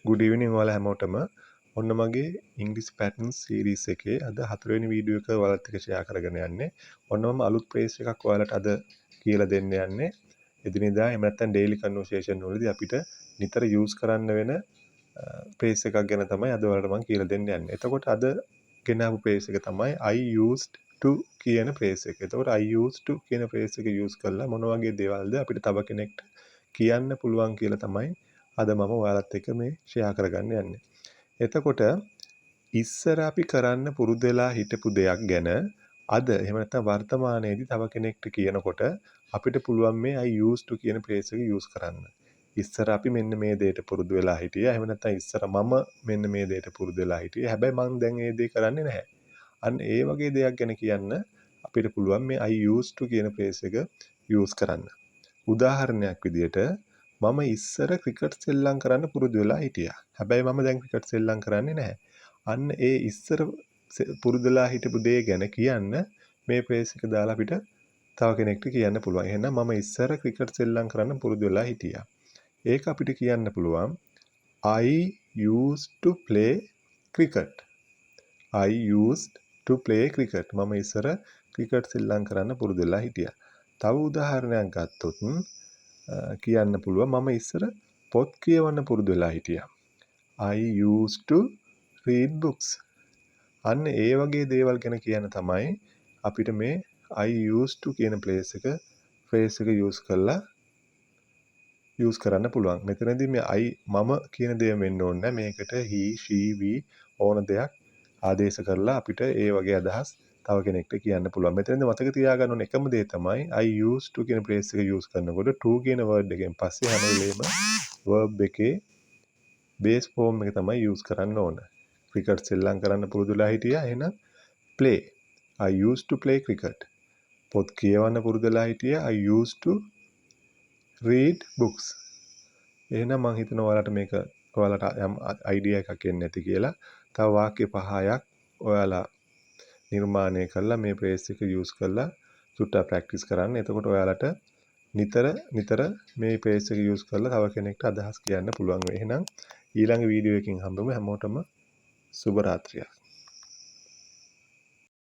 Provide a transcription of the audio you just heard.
good evening ඔයාලා හැමෝටම. ඔන්න මගේ English Patterns series එකේ අද 4 වෙනි වීඩියෝ එක ඔයාලත් එක්ක share කරගෙන යන්නේ. ඔන්න මම අලුත් phrase එකක් ඔයාලට අද කියලා දෙන්න යන්නේ. එදිනෙදා එහෙම නැත්නම් daily conversation වලදී අපිට නිතර use කරන්න වෙන phrase එකක් ගැන තමයි අද ඔයාලට මම කියලා දෙන්න යන්නේ. එතකොට අද ගෙනාවු phrase එක තමයි I used to කියන phrase එක. එතකොට I used to කියන phrase එක use කරලා මොන වගේ දේවල්ද අපිට තව කෙනෙක්ට කියන්න පුළුවන් කියලා තමයි අද මම ඔයාලත් එක්ක මේ ෂෙයා කරගන්න යන්නේ. එතකොට ඉස්සර අපි කරන්න පුරුදු වෙලා හිටපු දෙයක් ගැන අද එහෙම නැත්නම් වර්තමානයේදී තව කෙනෙක්ට කියනකොට අපිට පුළුවන් මේ I used to කියන phrase එක use කරන්න. ඉස්සර අපි මෙන්න මේ දෙයට පුරුදු වෙලා හිටියා. එහෙම නැත්නම් ඉස්සර මම මෙන්න මේ දෙයට පුරුදු වෙලා හිටියේ. හැබැයි මම දැන් ඒ දේ කරන්නේ නැහැ. අන්න ඒ වගේ දෙයක් ගැන කියන්න අපිට පුළුවන් මේ I used to කියන phrase එක use කරන්න. උදාහරණයක් විදියට මම ඉස්සර ක්‍රිකට් සෙල්ලම් කරන්න පුරුදු වෙලා හිටියා. හැබැයි මම දැන් ක්‍රිකට් සෙල්ලම් කරන්නේ නැහැ. අන්න ඒ ඉස්සර පුරුදුලා හිටපු දේ ගැන කියන්න මේ phrase එක දාලා අපිට තව කෙනෙක්ට කියන්න පුළුවන්. එහෙනම් මම ඉස්සර ක්‍රිකට් සෙල්ලම් කරන්න පුරුදු වෙලා හිටියා. ඒක අපිට කියන්න පුළුවන් I used to play cricket. I used to play cricket. මම ඉස්සර ක්‍රිකට් සෙල්ලම් කරන්න පුරුදු වෙලා හිටියා. තව උදාහරණයක් ගත්තොත් කියන්න පුළුවන් මම ඉස්සර පොත් කියවන්න පුරුදු වෙලා හිටියා. I used to read books. අන්න ඒ වගේ දේවල් ගැන කියන තමයි අපිට මේ I used to කියන phrase එක use කරන්න පුළුවන්. මෙතනදී මේ මම කියන දේ වෙන්න ඕනේ නැහැ. මේකට he, she, we ඕන දෙයක් ආදේශ කරලා අපිට ඒ වගේ අදහස් තව කෙනෙක්ට කියන්න පුළුවන්. මෙතනදී මතක තියාගන්න ඕන එකම දේ තමයි I used to කියන phrase එක use කරනකොට to කියන word එකෙන් පස්සේ හැම වෙලේම verb එකේ base form එක තමයි use කරන්න ඕන. cricket සෙල්ලම් කරන්න පුරුදුලා හිටියා. එහෙනම් play. I used to play cricket. පොත් කියවන්න පුරුදුලා හිටියා. I used to read books. එහෙනම් මම හිතනවා ඔයාලට යම් idea එකක් එන්නේ නැති කියලා. තව වාක්‍ය 5ක් ඔයාලා නිර්මාණය කරලා මේ phrase එක use කරලා චුට්ටක් practice කරන්න. එතකොට ඔයාලට නිතර මේ phrase එක use කරලා තව කෙනෙක්ට අදහස් කියන්න පුළුවන් වෙයි. එහෙනම් ඊළඟ වීඩියෝ එකකින් හම්බෙමු. හැමෝටම සුබ රාත්‍රියක්.